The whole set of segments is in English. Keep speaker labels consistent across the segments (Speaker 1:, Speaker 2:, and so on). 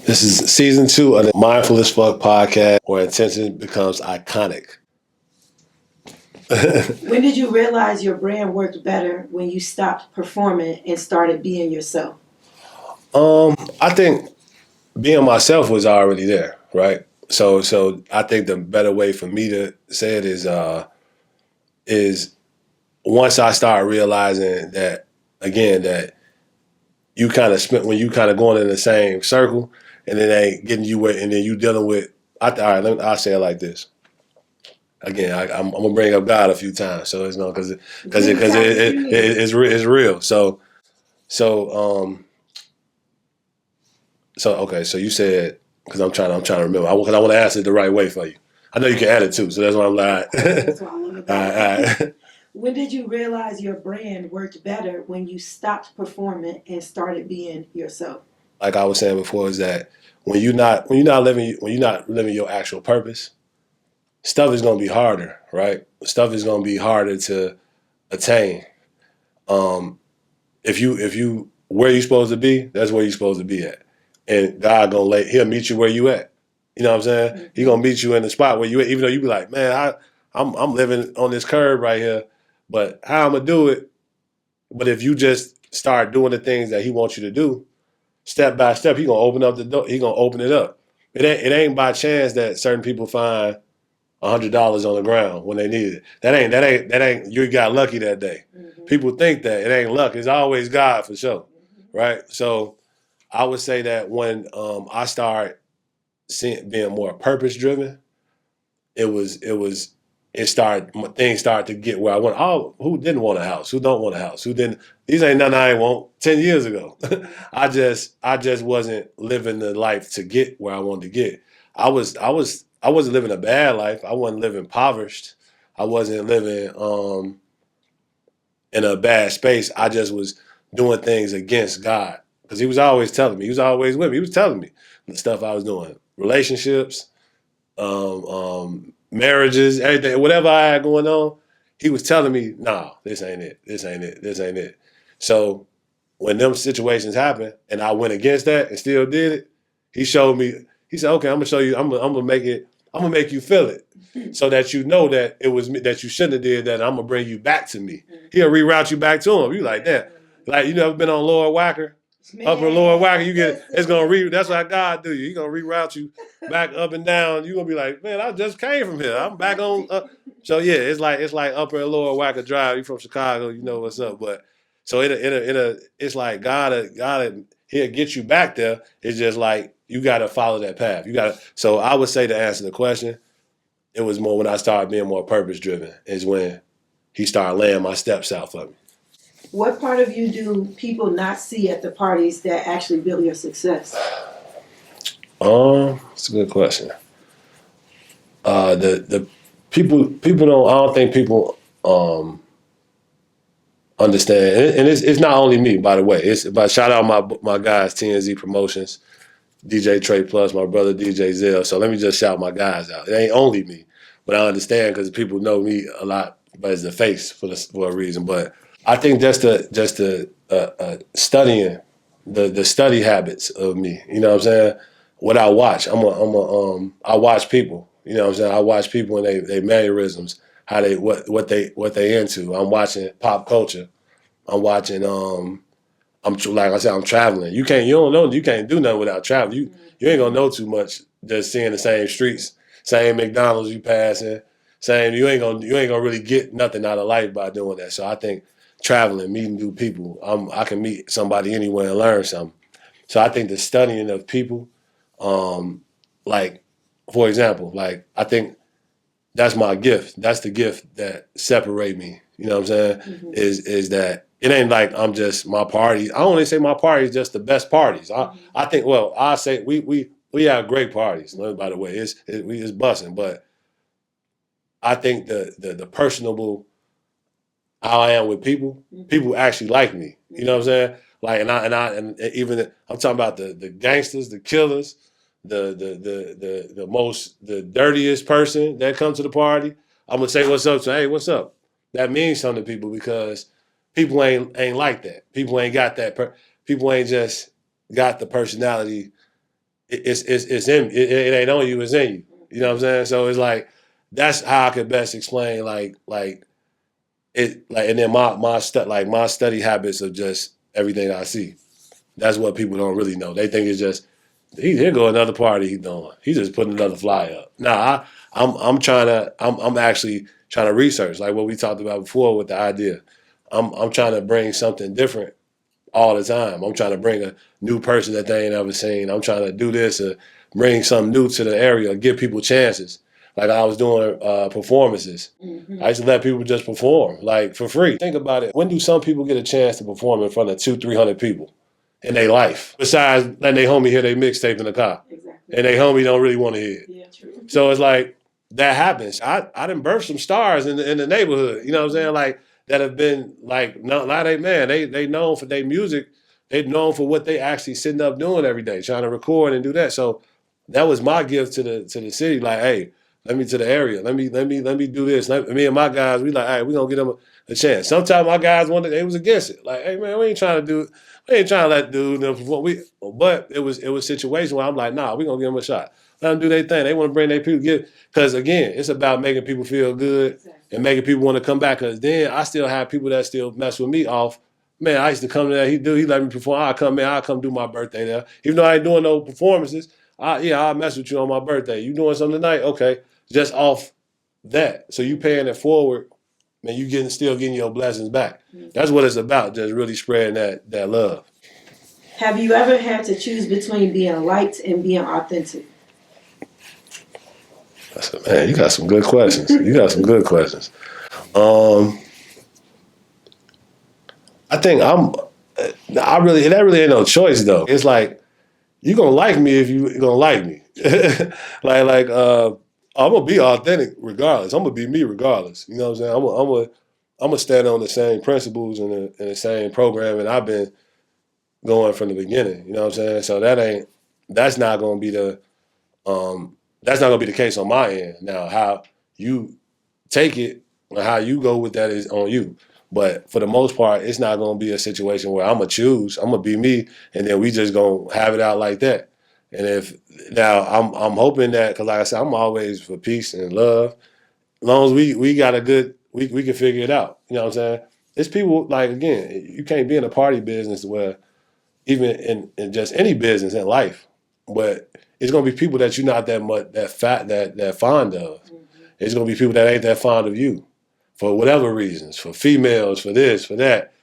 Speaker 1: This is season 2 of the Mindful as Fuck podcast, where intention becomes iconic.
Speaker 2: When did you realize your brand worked better when you stopped performing and started being yourself?
Speaker 1: I think being myself was already there, right? So I think the better way for me to say it is once I start realizing that again that you kind of spent when you kind of going in the same circle and it ain't getting you where, and then you dealing with. I'll say it like this. Again, I'm gonna bring up God a few times, so it's no it's real. So okay. So you said because I'm trying to remember because I want to answer it the right way for you. I know you can add it too, so that's why I'm like.
Speaker 2: That's why I love it.
Speaker 1: All right.
Speaker 2: When did you realize your brand worked better when you stopped performing and started being yourself?
Speaker 1: Like I was saying before, is that when you're not living your actual purpose, stuff is gonna be harder, right? Stuff is gonna be harder to attain. Um, if you where you supposed to be, that's where you're supposed to be at. And God he'll meet you where you at. You know what I'm saying? Mm-hmm. He gonna meet you in the spot where you at, even though you be like, man, I'm living on this curve right here, but how I'm gonna do it? But if you just start doing the things that he wants you to do, step by step, he gonna open up the door, he gonna open it up. It ain't by chance that certain people find $100 on the ground when they need it. That ain't you got lucky that day. Mm-hmm. People think that it ain't luck. It's always God for sure. Mm-hmm. Right? So I would say that when I start being more purpose driven, things started to get where I want. Oh, who didn't want a house? Who don't want a house? Who didn't? These ain't nothing I ain't want 10 years ago. I just wasn't living the life to get where I wanted to get. I wasn't living a bad life. I wasn't living impoverished. I wasn't living in a bad space. I just was doing things against God because he was always telling me. He was always with me. He was telling me the stuff I was doing, relationships, marriages, everything, whatever I had going on. He was telling me, "Nah, this ain't it. This ain't it. This ain't it." So when them situations happened and I went against that and still did it, he showed me. He said, "Okay, I'm gonna show you. I'm gonna make it. I'm gonna make you feel it, so that you know that it was me, that you shouldn't have did that. I'm gonna bring you back to me. He'll reroute you back to him. You like that? Like you never been on Lord Wacker, upper Lord Wacker. You get it's gonna That's how God do you. He gonna reroute you back up and down. You gonna be like, man, I just came from here. I'm back on. So yeah, it's like upper and lower Wacker Drive. You from Chicago, you know what's up. But so it's like God he'll get you back there. It's just like you got to follow that path. You got to. So I would say to answer the question, it was more when I started being more purpose driven. Is when he started laying my steps out for me.
Speaker 2: What part of you do people not see at the parties that actually build your success?
Speaker 1: It's a good question. The people don't. I don't think people understand, and it's not only me, by the way. It's but shout out my guys, TNZ Promotions, DJ Trey Plus, my brother DJ Zell. So let me just shout my guys out. It ain't only me, but I understand because people know me a lot, but as the face for a reason. But I think just the studying the study habits of me. You know what I'm saying? What I watch, I watch people. You know what I'm saying? I watch people and they mannerisms, how they what they into. I'm watching pop culture. I'm watching like I said, I'm traveling. You can't do nothing without traveling. You ain't gonna know too much just seeing the same streets, same McDonald's you passing, same you ain't gonna really get nothing out of life by doing that. So I think traveling, meeting new people, I can meet somebody anywhere and learn something. So I think the studying of people, like for example, like I think that's my gift. That's the gift that separate me. You know what I'm saying? Mm-hmm. Is that it ain't like I'm just my parties. I only say my parties just the best parties. I think I say we have great parties. By the way, it's busting. But I think the personable how I am with people, people actually like me. You know what I'm saying? Like and even I'm talking about the gangsters, the killers, the dirtiest person that comes to the party. I'm gonna say what's up to hey, what's up? That means something to people because people ain't like that. People ain't got that. People ain't just got the personality it's in it ain't on you, it's in you. You know what I'm saying? So it's like that's how I could best explain like it like and then my study habits of just everything I see. That's what people don't really know. They think it's just here go another party he's doing. He's just putting another flyer up. Nah, I'm actually trying to research like what we talked about before with the idea. I'm trying to bring something different all the time. I'm trying to bring a new person that they ain't ever seen. I'm trying to do this or bring something new to the area, give people chances. Like I was doing performances. I used to let people just perform, like for free. Think about it. When do some people get a chance to perform in front of 200-300 people in their life? Besides letting their homie hear their mixtape in the car. Exactly. And their homie don't really want to hear it. Yeah, true. So it's like that happens. I done birthed some stars in the neighborhood. You know what I'm saying? Like that have been like not they man, they known for their music. They known for what they actually sitting up doing every day, trying to record and do that. So that was my gift to the city. Like, hey, let me to the area. Let me do this. Me and my guys, we like, all right, we gonna get them a chance. Sometimes my guys wanted, they was against it. Like, hey man, we ain't trying to let dude perform. But it was a situation where I'm like, nah, we gonna give them a shot. Let them do their thing. They want to bring their people. Because again, it's about making people feel good and making people want to come back. Because then I still have people that still mess with me off. Man, I used to come there. He let me perform. I'll come do my birthday there. Even though I ain't doing no performances, I'll mess with you on my birthday. You doing something tonight? Okay. Just off that. So you paying it forward, man, you still getting your blessings back. That's what it's about, just really spreading that love.
Speaker 2: Have you ever had to choose between being liked and being authentic?
Speaker 1: Man, you got some good questions. I think that really ain't no choice though. It's like you gonna like me if you gonna like me. I'm gonna be authentic regardless. I'm gonna be me regardless. You know what I'm saying? I'm gonna stand on the same principles and the same program, and I've been going from the beginning. You know what I'm saying? So that's not gonna be that's not gonna be the case on my end. Now, how you take it and how you go with that is on you. But for the most part, it's not gonna be a situation where I'm gonna be me, and then we just gonna have it out like that. And if now I'm hoping that because like I said, I'm always for peace and love. As long as we got a good we can figure it out. You know what I'm saying? It's people like again, you can't be in a party business where even in just any business in life, but it's gonna be people that you're not that fond of. It's gonna be people that ain't that fond of you for whatever reasons, for females, for this, for that.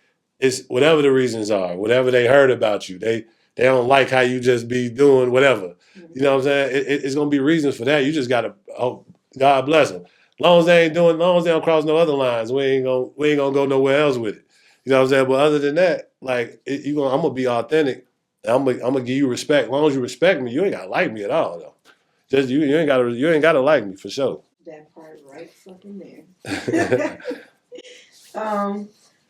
Speaker 1: It's whatever the reasons are, whatever they heard about you. They don't like how you just be doing whatever. You know what I'm saying? It's gonna be reasons for that. You just gotta hope God bless them. Long as they don't cross no other lines, we ain't gonna go nowhere else with it. You know what I'm saying? But other than that, like I'm gonna be authentic. I'm gonna give you respect. As long as you respect me, you ain't gotta like me at all though. Just you ain't gotta like me for sure.
Speaker 2: That part right fucking there.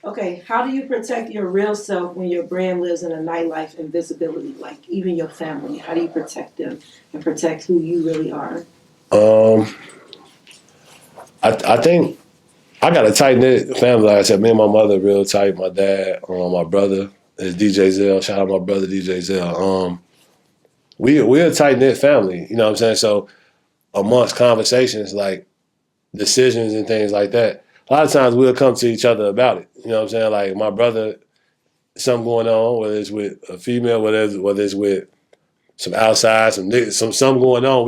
Speaker 2: Okay, how do you protect your real self when your brand lives in a nightlife and visibility? Like even your family, how do you protect them and protect who you really are?
Speaker 1: I think I got a tight knit family. Like I said, me and my mother real tight. My dad, my brother is DJ Zell. Shout out my brother DJ Zell. We're a tight knit family. You know what I'm saying? So amongst conversations like decisions and things like that, a lot of times we'll come to each other about it. You know what I'm saying? Like my brother, something going on, whether it's with a female, whether it's with some outside, some niggas, something going on.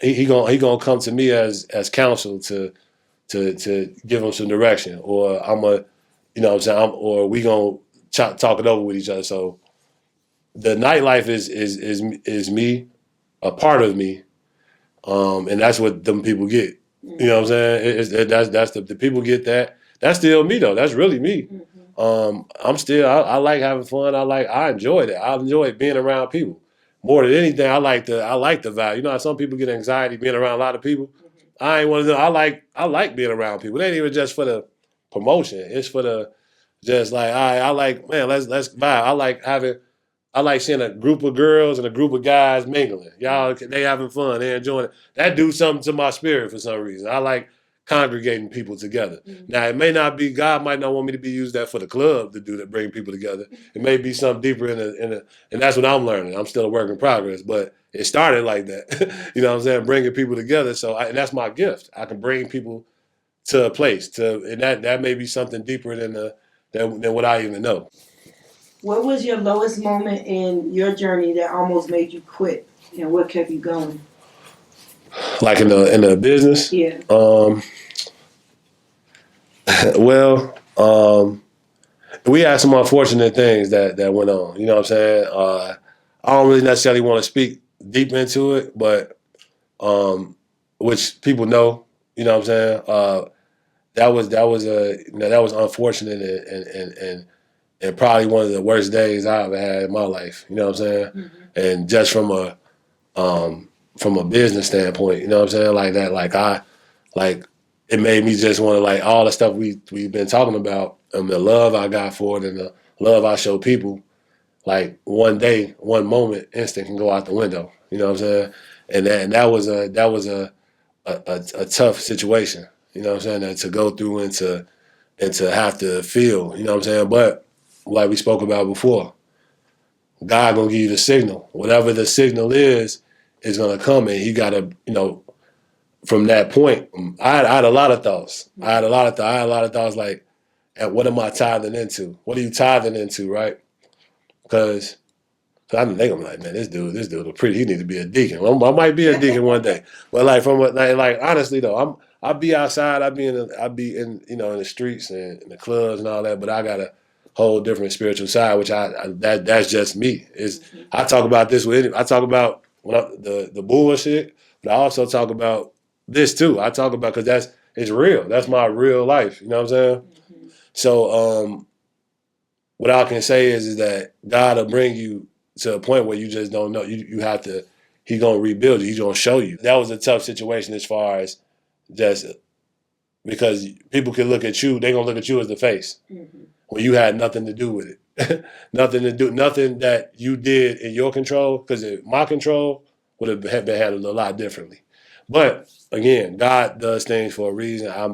Speaker 1: He gonna come to me as counsel to give him some direction, or you know what I'm saying, or we gonna talk it over with each other. So the nightlife is me, a part of me, and that's what them people get. You know what I'm saying? That's the people get that. That's still me though. That's really me. I like having fun. I enjoy that. I enjoy being around people. More than anything, I like the vibe. You know how some people get anxiety being around a lot of people. I ain't one of them. I like being around people. It ain't even just for the promotion. It's for the just like I like man. Let's vibe. I like seeing a group of girls and a group of guys mingling. Y'all, they having fun. They enjoying it. That do something to my spirit for some reason. I like congregating people together. Now, it may not be, God might not want me to be used that for the club to do that, bring people together. It may be something deeper and that's what I'm learning. I'm still a work in progress, but it started like that. You know what I'm saying? Bringing people together. And that's my gift. I can bring people to a place and that may be something deeper than what I even know.
Speaker 2: What was your lowest moment in your journey that almost made you quit, and what kept you going?
Speaker 1: Like in the business?
Speaker 2: Yeah.
Speaker 1: Well, we had some unfortunate things that went on. You know what I'm saying? I don't really necessarily want to speak deep into it, but which people know. You know what I'm saying? That was unfortunate and probably one of the worst days I ever had in my life. You know what I'm saying? And just from a business standpoint, you know what I'm saying? Like that, like it made me just want to like all the stuff we've been talking about and the love I got for it and the love I show people. Like one day, one moment, instant can go out the window. You know what I'm saying? And that was a tough situation. You know what I'm saying? And to go through and to have to feel. You know what I'm saying? But like we spoke about before, God gonna give you the signal. Whatever the signal is gonna come, and you gotta, from that point, I had a lot of thoughts. I had a lot of thoughts like, what am I tithing into? What are you tithing into, right? Because I think I'm like, man, this dude is pretty. He needs to be a deacon. I might be a deacon one day, but like honestly though, I'll be outside. I'll be in in the streets and in the clubs and all that. But I got a whole different spiritual side, which that's just me. I talk about this with I talk about the bullshit, but I also talk about this too. I talk about because it's real. That's my real life. You know what I'm saying? So what I can say is that God will bring you to a point where you just don't know. You have to. He's gonna rebuild you. He's gonna show you. That was a tough situation as far as just because people can look at you. They're gonna look at you as the face when you had nothing to do with it. Nothing that you did in your control. Because my control would have been handled a lot differently. But again, God does things for a reason. I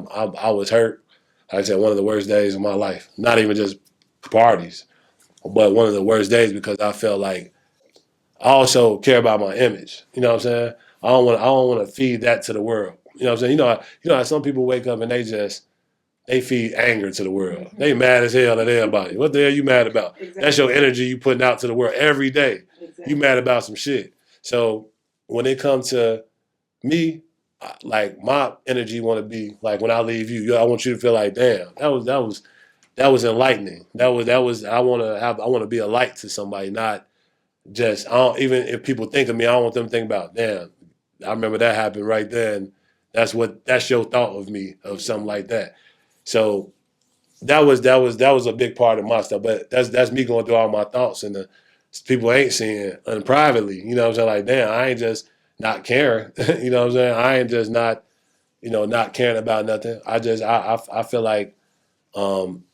Speaker 1: was hurt. Like I said, one of the worst days of my life. Not even just parties, but one of the worst days because I felt like I also care about my image. You know what I'm saying? I don't want to feed that to the world. You know what I'm saying? You know how some people wake up and they feed anger to the world. They mad as hell at everybody. What the hell you mad about? Exactly. That's your energy you putting out to the world every day. Exactly. You mad about some shit. So when it comes to me, like my energy want to be like when I leave you, I want you to feel like, damn, that was enlightening. That was I want to be a light to somebody, not just even if people think of me, I don't want them to think about, damn, I remember that happened right then. That's your thought of me, of something like that. So that was a big part of my stuff. But that's me going through all my thoughts and the people ain't seeing and privately. You know what I'm saying? Like, damn, I ain't just not caring. You know what I'm saying? I ain't just not, not caring about nothing. I feel like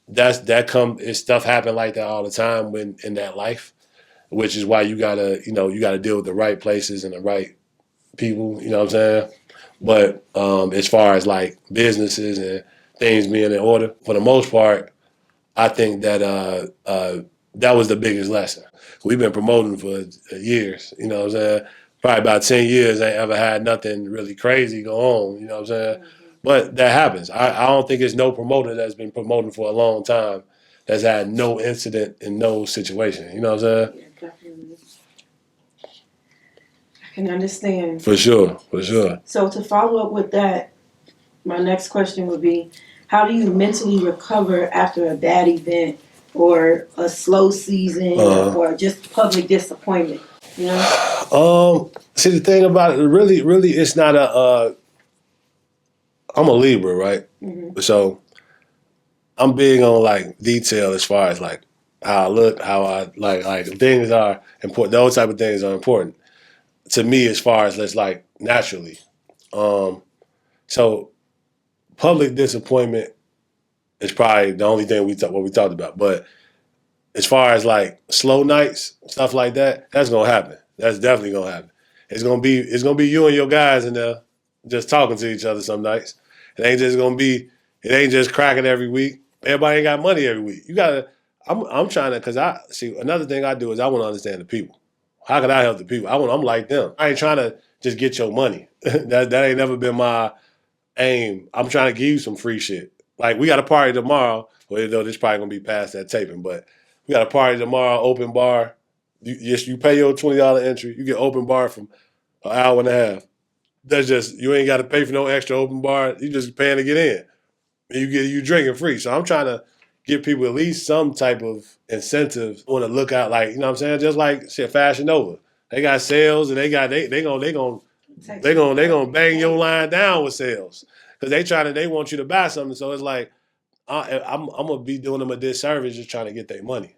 Speaker 1: it's stuff happen like that all the time when in that life, which is why you gotta deal with the right places and the right people. You know what I'm saying? But as far as like businesses and things being in order, for the most part, I think that that was the biggest lesson. We've been promoting for years. You know what I'm saying? Probably about 10 years, I ain't ever had nothing really crazy go on. You know what I'm saying? But that happens. I don't think there's no promoter that's been promoting for a long time that's had no incident in no situation. You know what I'm saying?
Speaker 2: Yeah, definitely. I can understand.
Speaker 1: For sure.
Speaker 2: So to follow up with that, my next question would be, how do you mentally recover after a bad event or a slow season or just public disappointment? You know?
Speaker 1: See, the thing about it, really, it's not I'm a Libra, right? So I'm big on like detail as far as like how I look, how I like things are important. Those type of things are important to me as far as let's like naturally. So public disappointment is probably the only thing what we talked about. But as far as like slow nights, stuff like that, that's gonna happen. That's definitely gonna happen. It's gonna be you and your guys in there just talking to each other some nights. It ain't just gonna be. It ain't just cracking every week. Everybody ain't got money every week. You gotta. I'm trying to, cause I see another thing I do is I want to understand the people. How can I help the people? I'm like them. I ain't trying to just get your money. that ain't never been my aim. I'm trying to give you some free shit. Like we got a party tomorrow. Well, though this probably gonna be past that taping, but we got a party tomorrow. Open bar. You pay your $20 entry. You get open bar from an hour and a half. That's just you ain't got to pay for no extra open bar. You just paying to get in. And you drinking free. So I'm trying to give people at least some type of incentive on the lookout. Like you know what I'm saying, just like shit, Fashion Nova. They got sales and they gonna bang your line down with sales because they want you to buy something. So it's like I'm gonna be doing them a disservice just trying to get their money,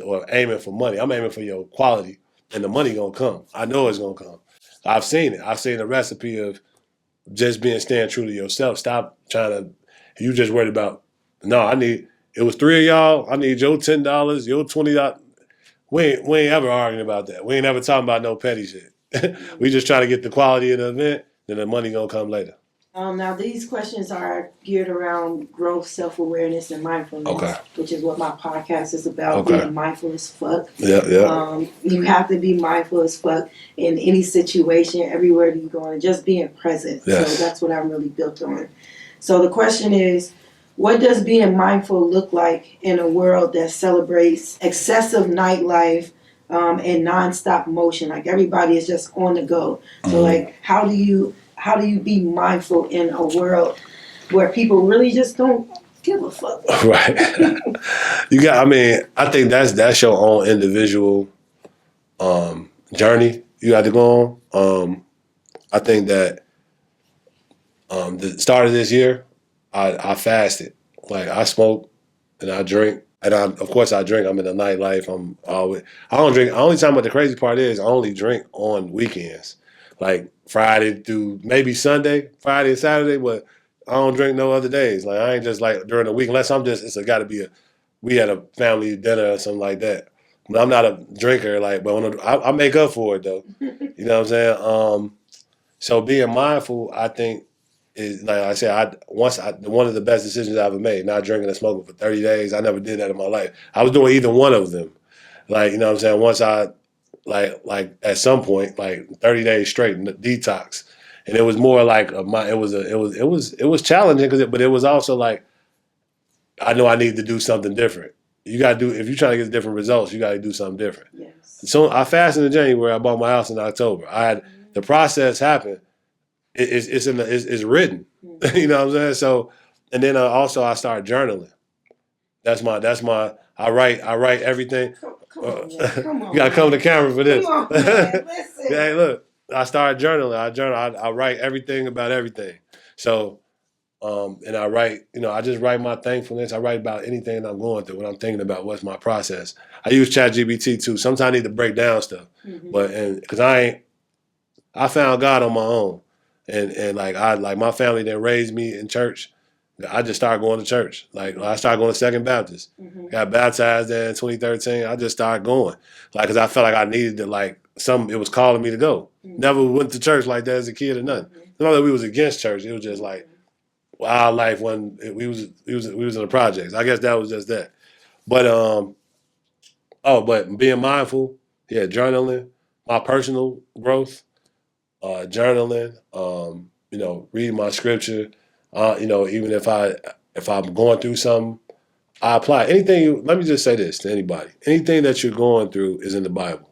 Speaker 1: or aiming for money. I'm aiming for your quality, and the money gonna come. I know it's gonna come. I've seen it. I've seen the recipe of just staying true to yourself. Stop trying to. You just worried about. No, I need. It was three of y'all. I need your $10, your $20. We ain't ever arguing about that. We ain't ever talking about no petty shit. We just try to get the quality of the event, then the money gonna come later.
Speaker 2: Now these questions are geared around growth, self-awareness, and mindfulness, which is what my podcast is about, being mindful as fuck.
Speaker 1: Yeah.
Speaker 2: You have to be mindful as fuck in any situation, everywhere you go, and just being present.
Speaker 1: Yes.
Speaker 2: So that's what I'm really built on. So the question is, what does being mindful look like in a world that celebrates excessive nightlife and nonstop motion? Like everybody is just on the go. So like, how do you be mindful in a world where people really just don't give a fuck?
Speaker 1: Right. I think that's your own individual journey you got to go on. I think that the start of this year, I fasted. Like I smoke and I drink. And of course I drink. I'm in the nightlife. I don't drink. The only time, but the crazy part is I only drink on weekends. Like Friday through maybe Sunday, Friday and Saturday, but I don't drink no other days. Like I ain't just like during the week, unless it's got to be we had a family dinner or something like that. But I'm not a drinker, but I make up for it though. You know what I'm saying? So being mindful, I think, is like I said, one of the best decisions I ever made, not drinking and smoking for 30 days. I never did that in my life. I was doing either one of them. Like, you know what I'm saying? Once I like at some point, like 30 days straight detox. And it was more like it was challenging but it was also like I know I need to do something different. You gotta do if you're trying to get different results, you gotta do something different.
Speaker 2: Yes.
Speaker 1: So I fasted in January, I bought my house in October. The process happened. It's written. You know what I'm saying? So and then also I started journaling. That's my I write everything.
Speaker 2: Come on,
Speaker 1: You gotta come to the camera for this.
Speaker 2: Come on, man. Listen.
Speaker 1: Hey, look, I started journaling. I write everything about everything. So, and I write, I just write my thankfulness. I write about anything that I'm going through, what I'm thinking about, what's my process. I use ChatGPT too. Sometimes I need to break down stuff, because I found God on my own, and like my family that raised me in church. I just started going to church. Like I started going to Second Baptist. Got baptized there in 2013. I just started going, because I felt like I needed to it was calling me to go. Never went to church like that as a kid or nothing. Not that we was against church. It was just like our life when we was in the projects. I guess that was just that. But but being mindful, journaling, my personal growth, journaling, reading my scripture. Even if I'm going through something, I apply anything. Let me just say this to anybody: anything that you're going through is in the Bible.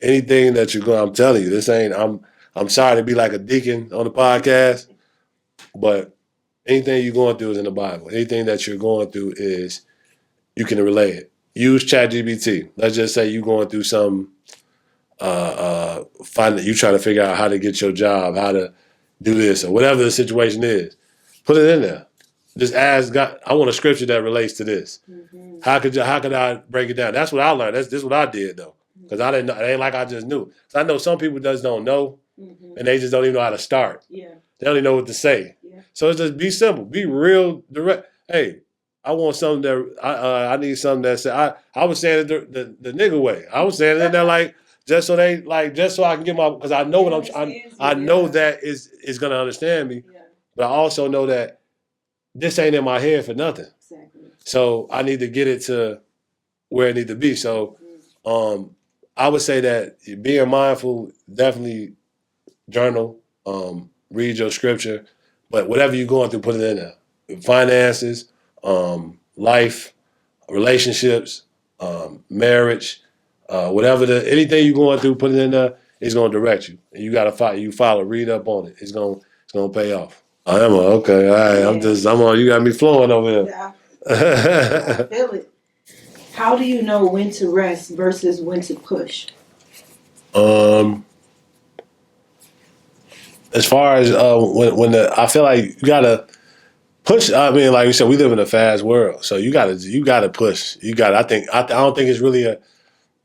Speaker 1: Anything that I'm telling you, this ain't. I'm sorry to be like a deacon on the podcast, but anything you're going through is in the Bible. Anything that you're going through is you can relate it. Use ChatGPT. Let's just say you're going through some. You trying to figure out how to get your job, how to do this, or whatever the situation is. Put it in there. Just ask God. I want a scripture that relates to this. How could I break it down? That's what I learned. This is what I did though, because I didn't know. It ain't like I just knew. So I know some people just don't know, and they just don't even know how to start.
Speaker 2: Yeah.
Speaker 1: They don't even know what to say.
Speaker 2: Yeah.
Speaker 1: So it's just be simple, be real direct. Hey, I want something that I need something that say. I was saying it the nigga way. I was saying it in there just so I can get my because I know what I know that is gonna understand me.
Speaker 2: Yeah.
Speaker 1: but I also know that this ain't in my head for nothing.
Speaker 2: Exactly.
Speaker 1: So I need to get it to where it need to be. So I would say that being mindful, definitely journal, read your scripture, but whatever you're going through, put it in there. Finances, life, relationships, marriage, anything you're going through, put it in there. It's going to direct you, and you got to follow. You follow, read up on it. It's going to pay off. I am okay. All right,
Speaker 2: Yeah.
Speaker 1: I'm on. You got me flowing over here.
Speaker 2: Yeah, I feel it. How do you know when to rest versus when to push?
Speaker 1: As far as I feel like you gotta push. I mean, like you said, we live in a fast world, so you gotta push. You got. I don't think it's really a.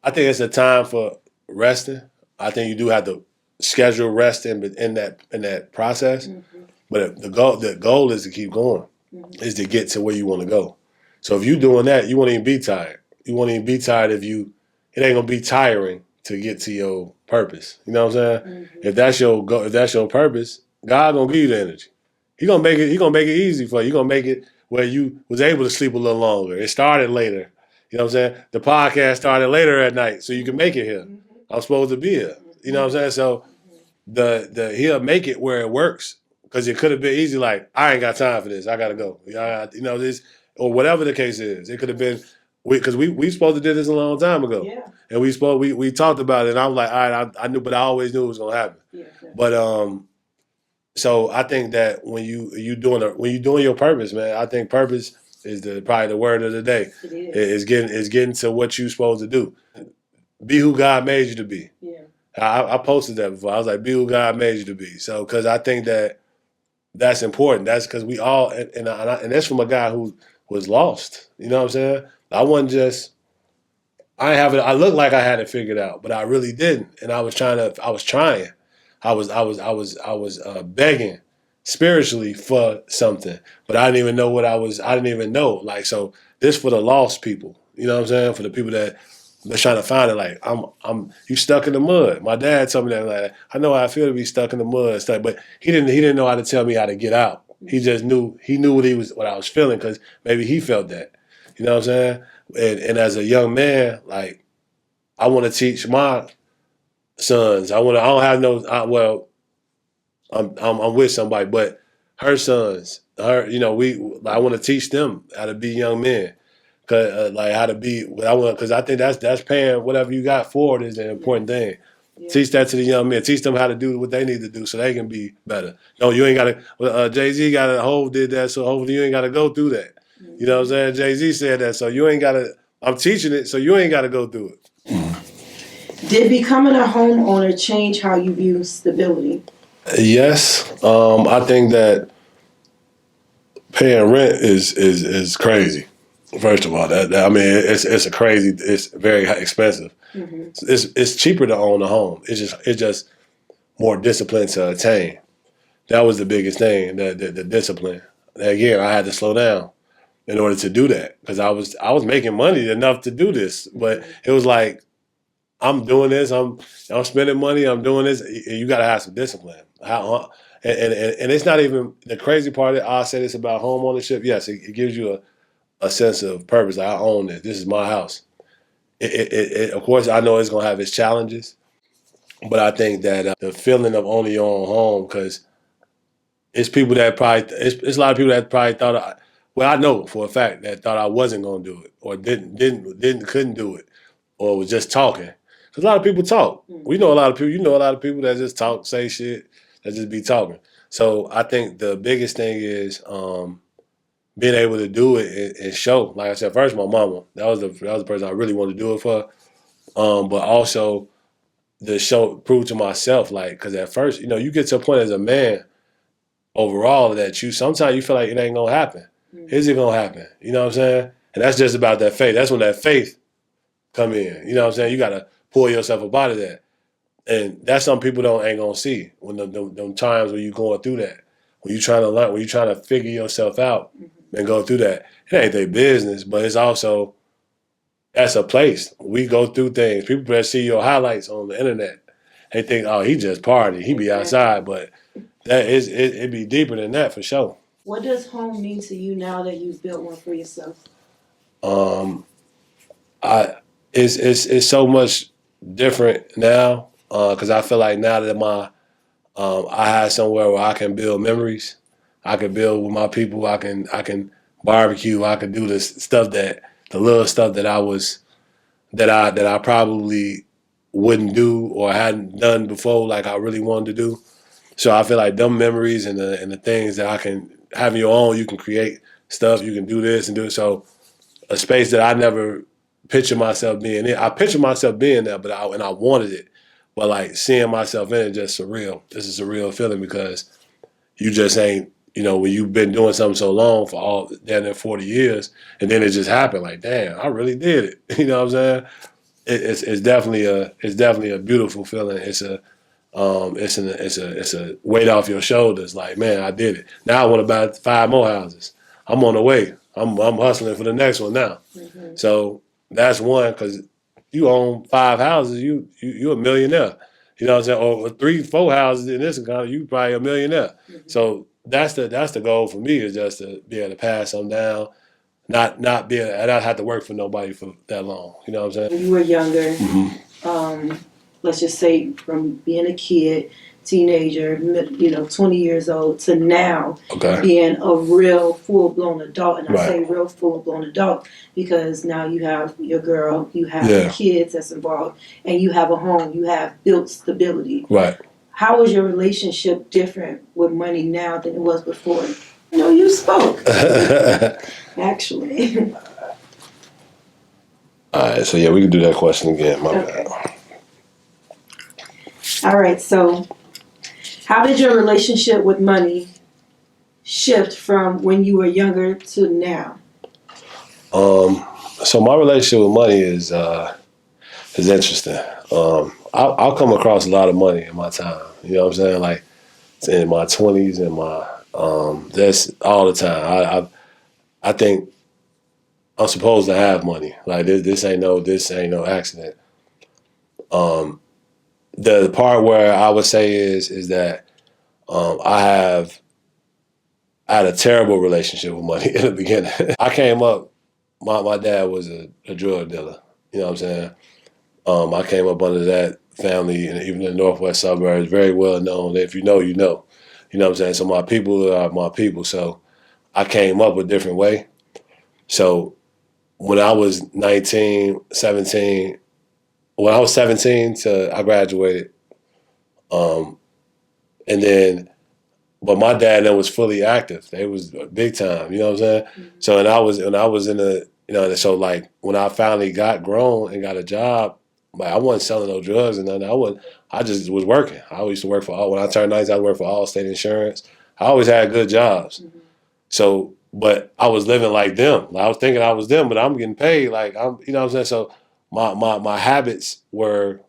Speaker 1: I think it's a time for resting. I think you do have to schedule rest in that process.
Speaker 2: Mm-hmm.
Speaker 1: But the goal is to keep going, is to get to where you want to go. So if you're doing that, you won't even be tired. You won't even be tired if you. It ain't gonna be tiring to get to your purpose. You know what I'm saying?
Speaker 2: Mm-hmm.
Speaker 1: If that's your goal, if that's your purpose, God gonna give you the energy. He gonna make it. He gonna make it easy for you. He gonna make it where you was able to sleep a little longer. It started later. You know what I'm saying? The podcast started later at night, so you can make it here. I'm supposed to be here. You know what I'm saying? So he'll make it where it works, because it could have been easy. Like, I ain't got time for this. I gotta go. This, or whatever the case is. It could have been because we supposed to do this a long time ago.
Speaker 2: Yeah.
Speaker 1: And we talked about it, and I was like, all right, I knew, but I always knew it was gonna happen.
Speaker 2: Yeah.
Speaker 1: But so I think that when you doing your purpose, man, I think purpose is probably the word of the day.
Speaker 2: It is.
Speaker 1: It's getting to what you're supposed to do. Be who God made you to be.
Speaker 2: Yeah.
Speaker 1: I posted that before. I was like, be who God made you to be. So, because I think that's important. That's because we all, and that's from a guy who was lost. You know what I'm saying? I wasn't just, I didn't have it. I looked like I had it figured out, but I really didn't. And I was trying. I was begging spiritually for something, but I didn't even know what I was. I didn't even know. Like, so this for the lost people. You know what I'm saying? For the people that they're trying to find it. Like, you stuck in the mud. My dad told me that. Like, I know how I feel to be stuck in the mud and stuff, but he didn't know how to tell me how to get out. He just knew. He knew what I was feeling, because maybe he felt that. You know what I'm saying? And as a young man, like, I want to teach my sons. I don't have no. I'm with somebody, but her sons, I want to teach them how to be young men, like how to be. Because I think that's paying whatever you got forward is an important thing.
Speaker 2: Yeah.
Speaker 1: Teach that to the young men. Teach them how to do what they need to do so they can be better. No, you ain't got to. Jay-Z did that, so hopefully you ain't got to go through that.
Speaker 2: Mm-hmm.
Speaker 1: You know what I'm saying? Jay-Z said that, so you ain't got to. I'm teaching it, so you ain't got to go through it.
Speaker 2: Did becoming a homeowner change how you view stability?
Speaker 1: Yes, I think that paying rent is crazy. First of all, I mean, it's very expensive.
Speaker 2: Mm-hmm.
Speaker 1: It's cheaper to own a home. It's just more discipline to attain. That was the biggest thing, the discipline. Again, I had to slow down in order to do that, because I was making money enough to do this, but it was like, I'm doing this. I'm spending money. I'm doing this. You got to have some discipline. And it's not even the crazy part. I'll say this about home ownership. Yes, it gives you a sense of purpose. Like, I own this. This is my house. Of course, I know it's gonna have its challenges, but I think that the feeling of owning your own home, because it's people that probably it's a lot of people that probably thought. Well, I know for a fact that thought I wasn't gonna do it, or couldn't do it, or was just talking. Because a lot of people talk. We know a lot of people. You know a lot of people that just talk, say shit, that just be talking. So I think the biggest thing is being able to do it and show. Like I said, first my mama. That was the person I really wanted to do it for. But also the show, prove to myself, like, because at first, you get to a point as a man overall that sometimes you feel like it ain't gonna happen. Is it gonna happen? You know what I'm saying? And that's just about that faith. That's when that faith come in. You know what I'm saying? You gotta pull yourself up out of that. And that's something people ain't gonna see when them times when you going through that. When you trying to learn, when you trying to figure yourself out and go through that. It ain't their business, but it's also, that's a place. We go through things. People that see your highlights on the internet, they think, oh, he just party. He be outside, but that is it'd be deeper than that for sure.
Speaker 2: What does home mean to you now that you've built one for yourself?
Speaker 1: Um, I it's so much different now because I feel like now that I have somewhere where I can build memories. I can build with my people. I can barbecue. I can do this stuff that the little stuff that I probably wouldn't do or hadn't done before, like I really wanted to do. So I feel like them memories and the things that I can have your own. You can create stuff. You can do this and do it. So a space that I never pictured myself being in. I pictured myself being there, but I wanted it. But like seeing myself in it just surreal. This is a real feeling because you just ain't, when you've been doing something so long for all damn near 40 years, and then it just happened. Like, damn, I really did it. You know what I'm saying? It's definitely a beautiful feeling. It's a weight off your shoulders. Like, man, I did it. Now I want to buy 5 more houses. I'm on the way. I'm hustling for the next one now.
Speaker 2: Mm-hmm.
Speaker 1: So that's one because you own 5 houses, you a millionaire. You know what I'm saying? Or 3, 4 houses in this economy, you probably a millionaire.
Speaker 2: Mm-hmm.
Speaker 1: So that's the goal for me is just to be able to pass them down, not be able, and not have to work for nobody for that long. You know what I'm saying?
Speaker 2: When you were younger,
Speaker 1: Mm-hmm.
Speaker 2: let's just say from being a kid, teenager, 20 years old to now
Speaker 1: Okay.
Speaker 2: being a real full blown adult. And I
Speaker 1: Right.
Speaker 2: say real full blown adult because now you have your girl, you have
Speaker 1: Yeah.
Speaker 2: kids that's involved, and you have a home, you have built stability.
Speaker 1: Right.
Speaker 2: How is your relationship different with money now than it was before? No, you spoke, actually.
Speaker 1: All right. So yeah, we can do that question again. My
Speaker 2: Okay.
Speaker 1: bad.
Speaker 2: All right, so how did your relationship with money shift from when you were younger to now?
Speaker 1: So my relationship with money is interesting. I'll come across a lot of money in my time. You know what I'm saying? Like in my 20s and my that's all the time. I think I'm supposed to have money. Like this ain't no accident. Um, the part where I would say is that I had a terrible relationship with money in the beginning. I came up. My dad was a drug dealer. You know what I'm saying? I came up under that family, and even in the northwest suburbs, very well known. If you know, you know. You know what I'm saying? So my people are my people. So I came up a different way. So when I was 19, 17, when I was 17 to I graduated, um, and then but my dad then was fully active. They was big time. You know what I'm saying?
Speaker 2: Mm-hmm.
Speaker 1: So and I was in the so like when I finally got grown and got a job, like I wasn't selling no drugs and nothing. I just was working. I used to work for all when I turned 19, I worked for Allstate Insurance. I always had good jobs.
Speaker 2: Mm-hmm.
Speaker 1: So but I was living like them. Like, I was thinking I was them, but I'm getting paid like I'm you know what I'm saying? So my habits were,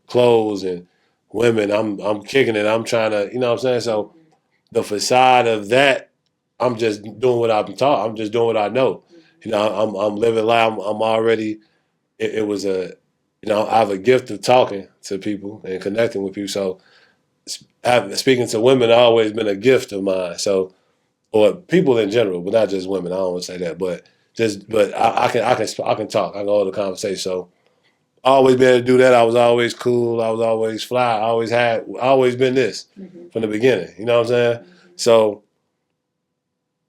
Speaker 1: clothes and women. I'm kicking it. I'm trying to, you know what I'm saying? So the facade of that, I'm just doing what I've been taught. I'm just doing what I know. I'm living life. I'm already. It was I have a gift of talking to people and connecting with people. So speaking to women, always been a gift of mine. So or people in general, but not just women. I don't want to say that, but I can talk. I can hold a conversation. So I always been able to do that. I was always cool. I was always fly. I always been this
Speaker 2: Mm-hmm.
Speaker 1: from the beginning. You know what I'm saying?
Speaker 2: Mm-hmm.
Speaker 1: So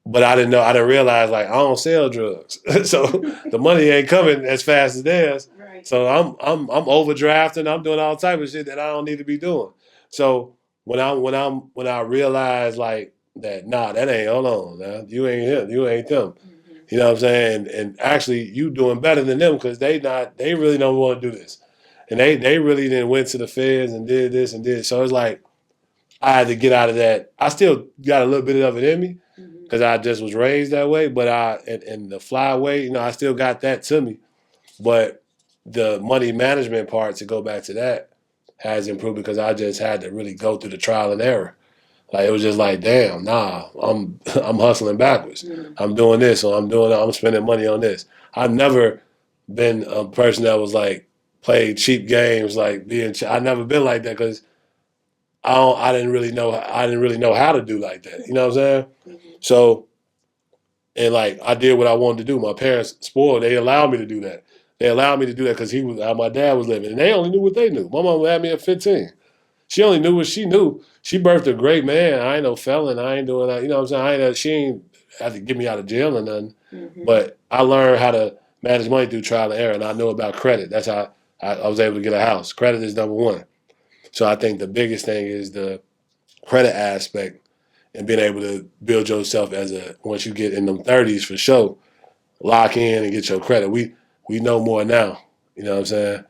Speaker 1: but I didn't realize like I don't sell drugs, so the money ain't coming as fast as theirs.
Speaker 2: Right.
Speaker 1: So I'm overdrafting. I'm doing all type of shit that I don't need to be doing. So when I realize like that, nah, that ain't hold on, now you ain't him, you ain't them.
Speaker 2: Mm-hmm.
Speaker 1: You know what I'm saying? And actually, you doing better than them because they really don't want to do this, and they really didn't went to the feds and did this and did. So it's like I had to get out of that. I still got a little bit of it in me because I just was raised that way. But and the flyway, I still got that to me. But the money management part, to go back to that, has improved because I just had to really go through the trial and error. Like it was just like, damn, nah, I'm I'm hustling backwards.
Speaker 2: Mm-hmm.
Speaker 1: I'm doing this, or I'm spending money on this. I've never been a person that was like played cheap games, like being. I never been like that because I didn't really know how to do like that. You know what I'm saying? So, and like I did what I wanted to do. My parents spoiled. They allowed me to do that. They allowed me to do that because he was how my dad was living, and they only knew what they knew. My mom had me at 15. She only knew what she knew. She birthed a great man. I ain't no felon. I ain't doing that. You know what I'm saying? She ain't had to get me out of jail or nothing. But I learned how to manage money through trial and error, and I know about credit. That's how I was able to get a house. Credit is number one. So I think the biggest thing is the credit aspect and being able to build yourself once you get in them 30s for sure, lock in and get your credit. We know more now. You know what I'm saying?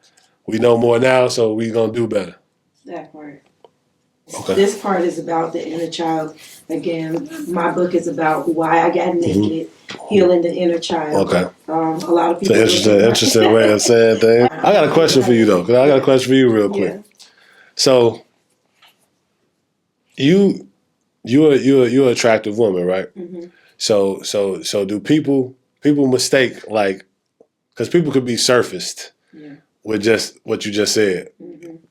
Speaker 1: We know more now, so we gonna do better.
Speaker 2: That part.
Speaker 1: Okay.
Speaker 2: This part is about the inner child. Again, my book is about why I got naked, healing the inner child.
Speaker 1: Okay.
Speaker 2: A lot of people.
Speaker 1: It's an interesting way of saying things. I got a question for you though. I got a question for you real quick.
Speaker 2: Yeah.
Speaker 1: So you're an attractive woman, right? So do people mistake like because people could be surfaced with just what you just said.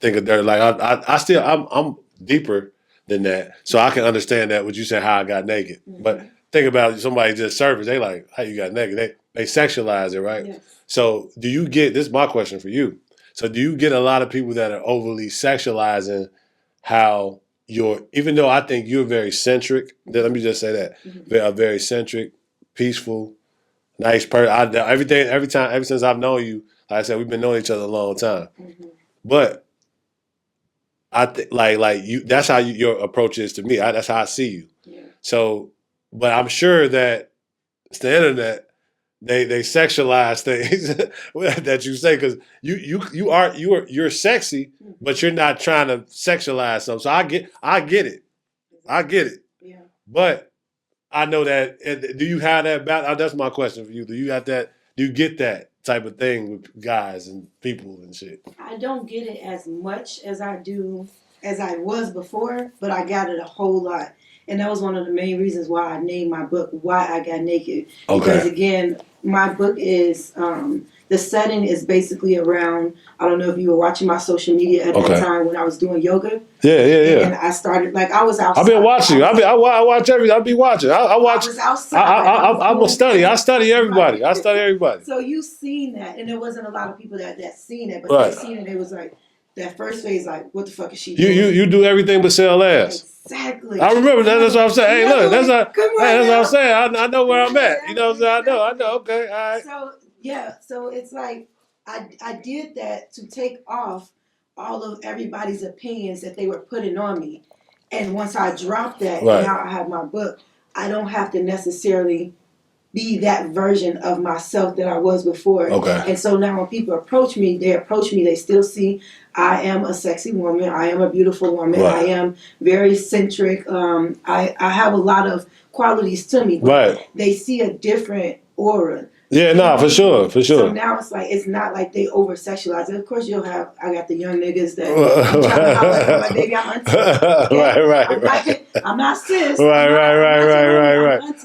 Speaker 1: Think of dirt like I'm deeper than that, so I can understand that what you said how I got naked. But think about somebody just surfaced. They like how you got naked. They sexualize it, right?
Speaker 2: Yes.
Speaker 1: So do you get this? Is my question for you. So do you get a lot of people that are overly sexualizing how even though I think you're very centric, let me just say that, a very centric, peaceful, nice person. Ever since I've known you, like I said, we've been knowing each other a long time. But I think like you, that's how your approach is to me. That's how I see you.
Speaker 2: Yeah.
Speaker 1: So, but I'm sure that it's the internet. They sexualize things that you say because you're sexy, but you're not trying to sexualize something. So I get it.
Speaker 2: Yeah.
Speaker 1: But I know that. Do you have that battle? That's my question for you. Do you have that? Do you get that type of thing with guys and people and shit?
Speaker 2: I don't get it as much as I was before, but I got it a whole lot. And that was one of the main reasons why I named my book Why I Got Naked.
Speaker 1: Okay.
Speaker 2: Because again, my book is the setting is basically around, I don't know if you were watching my social media at that time when I was doing yoga.
Speaker 1: Yeah.
Speaker 2: And I started I was outside.
Speaker 1: I've been watching. I watch everything. I be watching. I watch.
Speaker 2: I was outside.
Speaker 1: I'm a study. I study everybody. I study everybody.
Speaker 2: So you seen that, and there wasn't a lot of people that seen it, but they seen it. It was like that first phase, like, what the fuck is she doing?
Speaker 1: You do everything but sell ass.
Speaker 2: Exactly.
Speaker 1: I remember that. That's what I'm saying. Hey, look, that's what I'm saying. I know where I'm at. You know what I'm saying? I know. Okay, all right.
Speaker 2: So yeah, so it's like I did that to take off all of everybody's opinions that they were putting on me, and once I dropped that, and now I have my book, I don't have to necessarily be that version of myself that I was before.
Speaker 1: Okay.
Speaker 2: And so now when people approach me, they still see I am a sexy woman. I am a beautiful woman. I am very centric. I have a lot of qualities to me, but they see a different aura.
Speaker 1: Yeah, no, for sure.
Speaker 2: So now it's not like they over sexualize it. Of course, I got the young niggas that trying to holler at my baby. I'm auntie. Okay? I'm not sis.
Speaker 1: Right.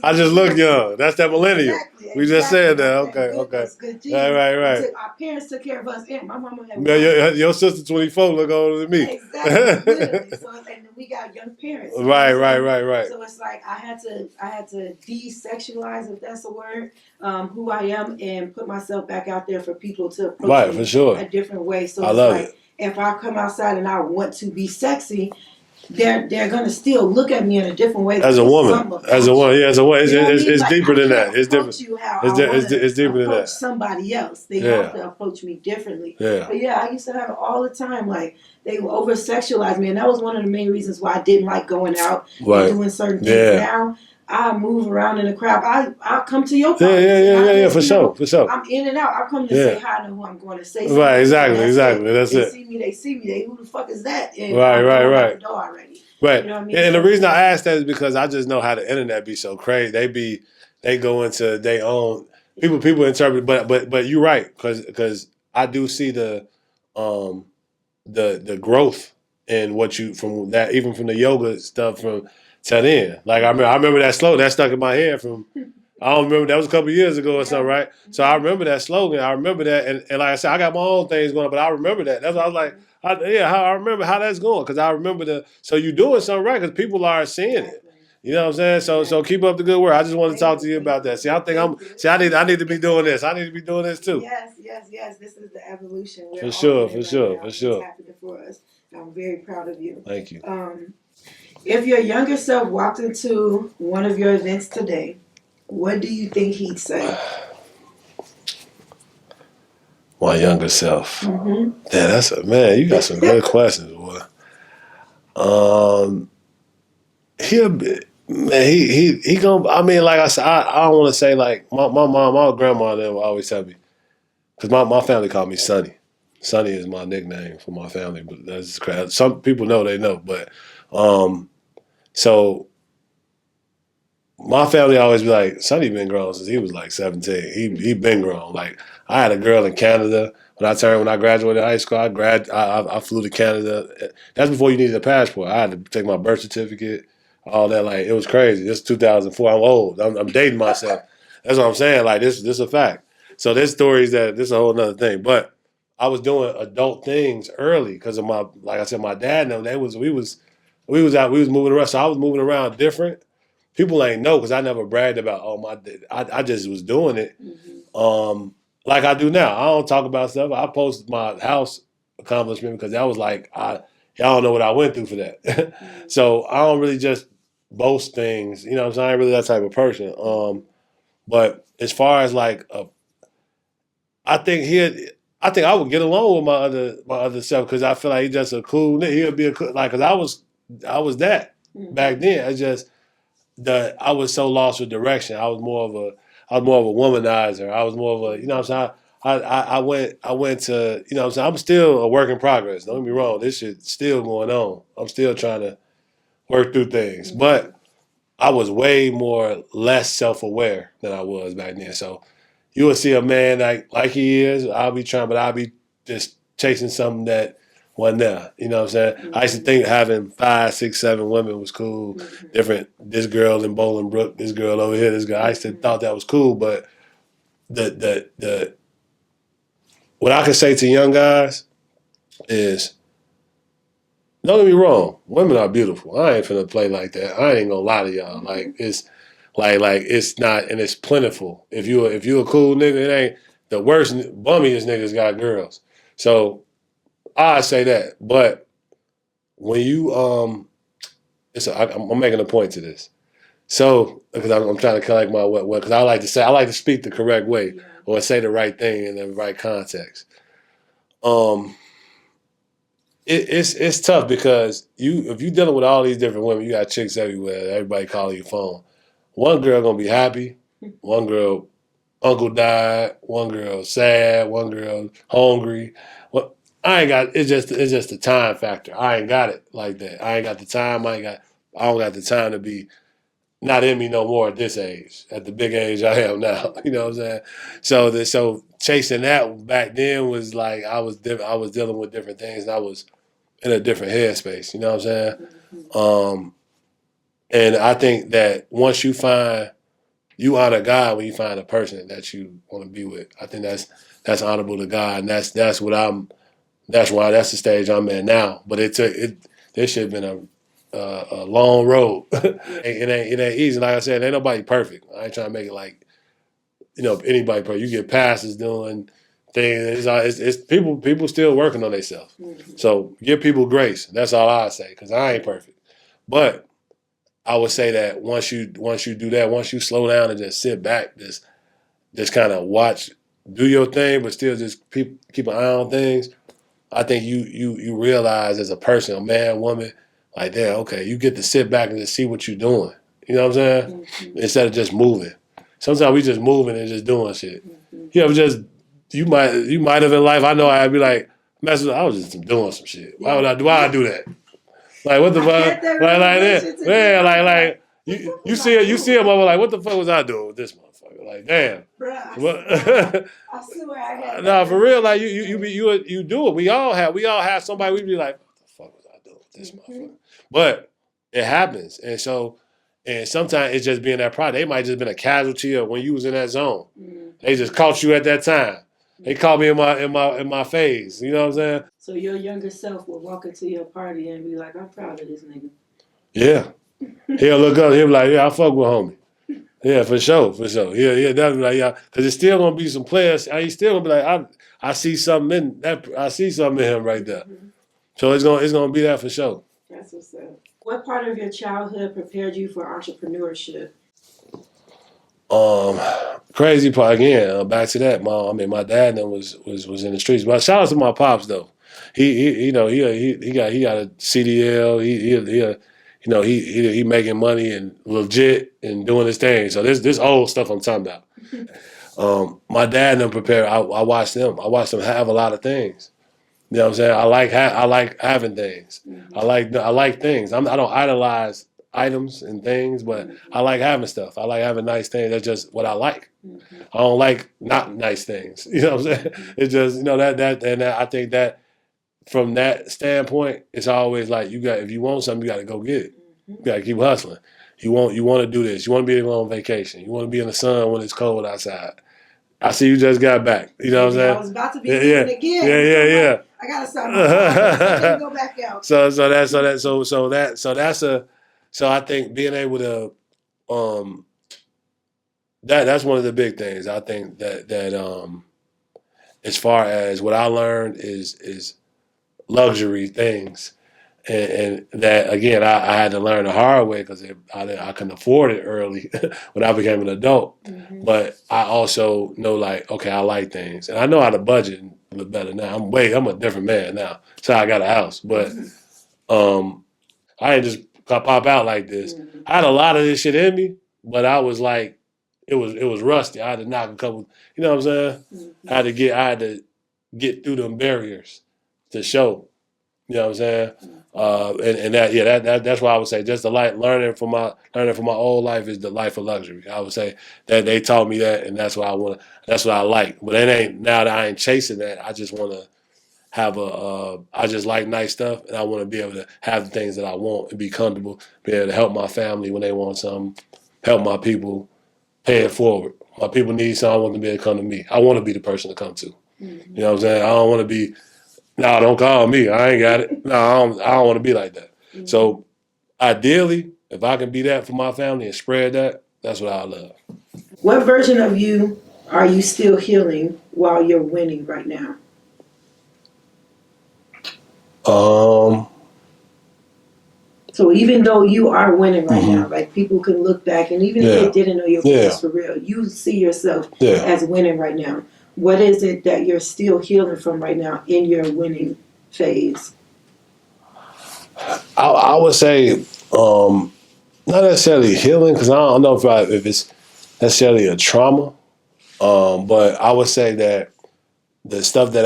Speaker 1: I just look young. That's that millennial. Exactly. We just said that. Okay. Right.
Speaker 2: Our parents took care of us, and my mama had.
Speaker 1: Your sister 24 look older than me.
Speaker 2: Exactly. Literally. So and we got young parents.
Speaker 1: Right.
Speaker 2: So it's like I had to desexualize, if that's a word, who I am, and put myself back out there for people to approach me a different way. So it's like if I come outside and I want to be sexy, they're gonna still look at me in a different way.
Speaker 1: As a woman, it's deeper than that. It's different. It's deeper than that.
Speaker 2: Somebody else, they have to approach me differently.
Speaker 1: Yeah.
Speaker 2: But yeah, I used to have it all the time. Like they over sexualize me, and that was one of the main reasons why I didn't like going out and doing certain things. Now I move around in the crowd. I'll come to your party.
Speaker 1: Yeah, for sure.
Speaker 2: I'm in and out. I come to say hi to who I'm going to say.
Speaker 1: Right, exactly. That's it.
Speaker 2: They see me. Who the fuck is that? And
Speaker 1: right.
Speaker 2: The door already.
Speaker 1: Right.
Speaker 2: You know what I mean?
Speaker 1: And the reason I ask that is because I just know how the internet be so crazy. They go into their own people interpret, but you're right because I do see the growth in what you from that even from the yoga stuff from to then. Like I remember that slogan that stuck in my head from. I don't remember, that was a couple of years ago or something, right? So I remember that slogan. I remember that. And like I said, I got my own things going on, but I remember that. That's why I was like, I remember how that's going because I remember so you're doing something right because people are seeing it. You know what I'm saying? So keep up the good work. I just want to talk to you about that. See, I need to be doing this. I need to be doing this too.
Speaker 2: Yes. This is the evolution. We're
Speaker 1: For
Speaker 2: all
Speaker 1: sure,
Speaker 2: in it
Speaker 1: for
Speaker 2: right
Speaker 1: sure,
Speaker 2: now.
Speaker 1: for
Speaker 2: It's
Speaker 1: sure.
Speaker 2: happening for us. I'm very proud of you.
Speaker 1: Thank you.
Speaker 2: If your younger self walked into one of your events today, what do you think he'd say?
Speaker 1: My younger self.
Speaker 2: Mm-hmm.
Speaker 1: Yeah, man. You got some good questions, boy. He'll be, man. He gonna. I mean, like I said, I don't want to say like my mom, my grandma, them always tell me because my family called me Sonny. Sonny is my nickname for my family, but that's crap. Some people know they know, but so my family always be like, Sonny been grown since he was like 17. He been grown. Like I had a girl in Canada when I graduated high school. I flew to Canada. That's before you needed a passport. I had to take my birth certificate, all that. Like it was crazy. This is 2004. I'm old. I'm dating myself. That's what I'm saying. Like this is a fact. So there's stories this is a whole nother thing. But I was doing adult things early because of like I said, my dad and them. We was moving around. So I was moving around different. People ain't know because I never bragged about I just was doing it like I do now. I don't talk about stuff. I post my house accomplishment because that was like y'all don't know what I went through for that. So I don't really just boast things. You know what I'm saying? I ain't really that type of person. But as far as like I think I think I would get along with my other self because I feel like he's just a cool nigga. He'll be a cool like because I was that back then. I just I was so lost with direction. I was more of a womanizer. I was more of a you know what I'm saying. I went to you know what I'm saying. I'm still a work in progress. Don't get me wrong. This shit's still going on. I'm still trying to work through things, but I was way more less self aware than I was back then. So you will see a man like he is. I'll be just chasing something that wasn't there. You know what I'm saying? I used to think having 5, 6, 7 women was cool. Different. This girl in Bolingbrook, this girl over here, this guy. I used to thought that was cool, but the what I can say to young guys is don't get me wrong, women are beautiful. I ain't finna play like that. I ain't gonna lie to y'all. Like it's like it's not and it's plentiful. If you a cool nigga, it ain't the worst bummiest niggas got girls. So I say that. But when you I'm making a point to this. So because I'm trying to collect my what because I like to speak the correct way or say the right thing in the right context. Um it's tough because if you're dealing with all these different women, you got chicks everywhere, everybody calling your phone. One girl gonna be happy, one girl uncle died, one girl sad, one girl hungry. Well, I ain't got it's just the time factor. I ain't got it like that. I ain't got the time. I don't got the time to be not in me no more at this age, at the big age I am now. You know what I'm saying? So chasing that back then was like I was dealing with different things and I was in a different headspace. You know what I'm saying? And I think that once you honor God when you find a person that you want to be with. I think that's honorable to God, and that's what that's the stage I'm at now. But this should have been a long road. It ain't easy. Like I said, ain't nobody perfect. I ain't trying to make it like anybody perfect. You get passes doing things. It's people still working on themselves. So give people grace. That's all I say because I ain't perfect. But I would say that once you do that, once you slow down and just sit back, just kind of watch, do your thing, but still just keep an eye on things. I think you realize as a person, a man, woman, like damn, okay, you get to sit back and just see what you're doing. You know what I'm saying? Instead of just moving. Sometimes we just moving and just doing shit. You know, just you might have in life. I know I'd be like, I was just doing some shit. Why I do that? Like what the fuck? Like that? Man, like you see him over like what the fuck was I doing with this motherfucker? Like damn.
Speaker 2: Bruh, I swear I had
Speaker 1: Nah, for real, like you do it. We all have somebody we be like, what the fuck was I doing with this motherfucker? But it happens, and sometimes it's just being that product. They might just been a casualty of when you was in that zone. They just caught you at that time. They caught me in my phase. You know what I'm saying?
Speaker 2: So your younger self will walk into your party and be like, "I'm proud of this nigga."
Speaker 1: Yeah. He'll look up. He'll be like, "Yeah, I fuck with homie." Yeah, for sure, for sure. Yeah, that'll be like, yeah, because it's still gonna be some players. He's still gonna be like, I see something in that. I see something in him right there. So it's gonna be that for sure.
Speaker 2: That's what's up. What part of your childhood prepared you for entrepreneurship?
Speaker 1: Um, Crazy part again. Back to that, my dad then was in the streets. But shout out to my pops though. He you know he got a CDL. He making money and legit and doing his thing. So this old stuff I'm talking about. My dad done prepared. I watched them. I watched them have a lot of things. You know what I'm saying? I like having things. I like things. I don't idolize items and things, but I like having stuff. I like having nice things. That's just what I like. I don't like not nice things. You know what I'm saying? It's just I think that from that standpoint, it's always like if you want something, you got to go get it. You got to keep hustling. You want to do this. You want to be on vacation. You want to be in the sun when it's cold outside. I see you just got back. You know what I'm saying?
Speaker 2: I was about to be leaving again.
Speaker 1: Yeah.
Speaker 2: I gotta stop my I can't go back out.
Speaker 1: So I think being able to that's one of the big things. I think that as far as what I learned is luxury things. And that again, I had to learn the hard way because I couldn't afford it early when I became an adult. But I also know like, okay, I like things, and I know how to budget a little better now. I'm a different man now. So I got a house, but I didn't just pop out like this. I had a lot of this shit in me, but I was like, it was rusty. I had to knock a couple. You know what I'm saying? I had to get through them barriers to show. You know what I'm saying? And that's why I would say just the learning from my old life is the life of luxury. I would say that they taught me that, and that's what I want. That's what I like. But it ain't now that I ain't chasing that. I just want to have I just like nice stuff, and I want to be able to have the things that I want and be comfortable, be able to help my family when they want something, help my people, pay it forward. My people need something. I want them to be able to come to me. I want to be the person to come to. You know what I'm saying? I don't want to be. No, don't call me. I ain't got it. No, I don't want to be like that. So ideally, if I can be that for my family and spread that, that's what I love.
Speaker 2: What version of you are you still healing while you're winning right now? So even though you are winning right now, like people can look back and even if they didn't know your voice for real, you see yourself as winning right now. What is it that you're still healing from right now in your winning phase?
Speaker 1: I would say not necessarily healing because I don't know if it's necessarily a trauma, but I would say that the stuff that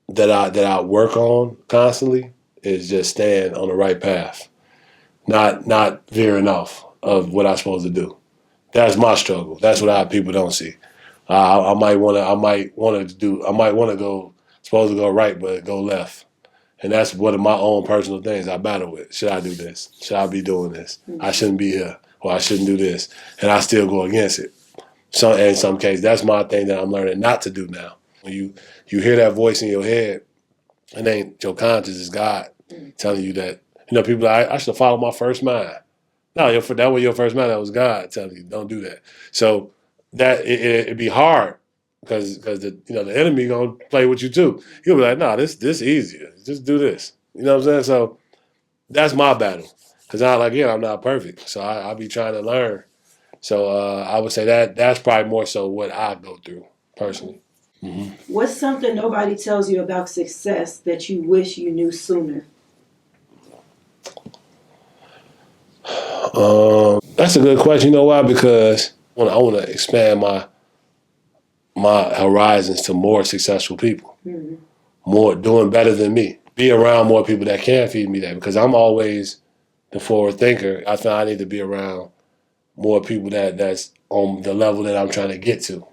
Speaker 1: that I work on constantly is just staying on the right path, not veering off of what I'm supposed to do. That's my struggle. That's what people don't see. I might want to go supposed to go right, but go left. And that's one of my own personal things I battle with. Should I do this? Should I be doing this? I shouldn't be here, or I shouldn't do this, and I still go against it. So in some cases, that's my thing that I'm learning not to do now. When you hear that voice in your head, it ain't your conscience, is God telling you that. People like, I should follow my first mind. No, that was your first mind. That was God telling you, don't do that. So that it'd be hard because the enemy gonna play with you too. He'll be like, no, this easier. Just do this. You know what I'm saying? So that's my battle because I'm not perfect. So I be trying to learn. So I would say that's probably more so what I go through personally.
Speaker 2: What's something nobody tells you about success that you wish you knew sooner?
Speaker 1: That's a good question. You know why? Because I want to expand my horizons to more successful people, more doing better than me. Be around more people that can feed me that because I'm always the forward thinker. I think I need to be around more people that's on the level that I'm trying to get to.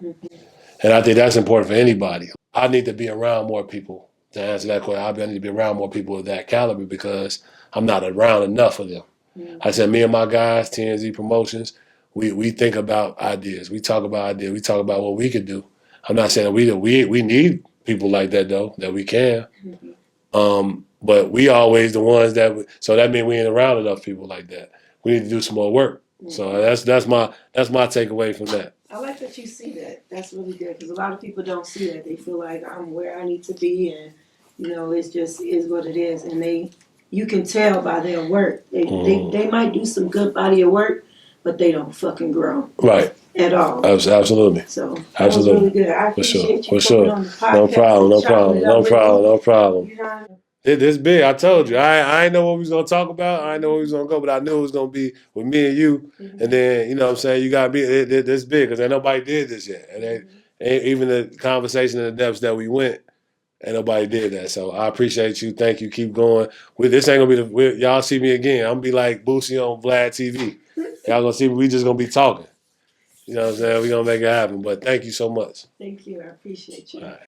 Speaker 1: And I think that's important for anybody. I need to be around more people to answer that question. I need to be around more people of that caliber because I'm not around enough of them. I said, me and my guys, TNZ Promotions, we think about ideas. We talk about ideas. We talk about what we could do. I'm not saying that we need people like that though, that we can. But we always the ones so that means we ain't around enough people like that. We need to do some more work. So that's my takeaway from that.
Speaker 2: I like that you see that. That's really good because a lot of people don't see that. They feel like I'm where I need to be, and it's just is what it is. And you can tell by their work. They might do some good body of work, but they don't fucking grow
Speaker 1: Right
Speaker 2: at all.
Speaker 1: Absolutely.
Speaker 2: So that
Speaker 1: absolutely.
Speaker 2: was really good. I appreciate you coming on the podcast.
Speaker 1: No problem. This big. I told you. I ain't know what we was gonna talk about. I ain't know where we was gonna go, but I knew it was gonna be with me and you. And then you know what I'm saying, you gotta be this big because ain't nobody did this yet. And even the conversation in the depths that we went, ain't nobody did that. So I appreciate you. Thank you. Keep going. This ain't gonna be y'all see me again. I'm gonna be like Boosie on Vlad TV. Y'all gonna see me. We just gonna be talking. You know what I'm saying? We gonna make it happen. But thank you so much.
Speaker 2: Thank you. I appreciate you. All right.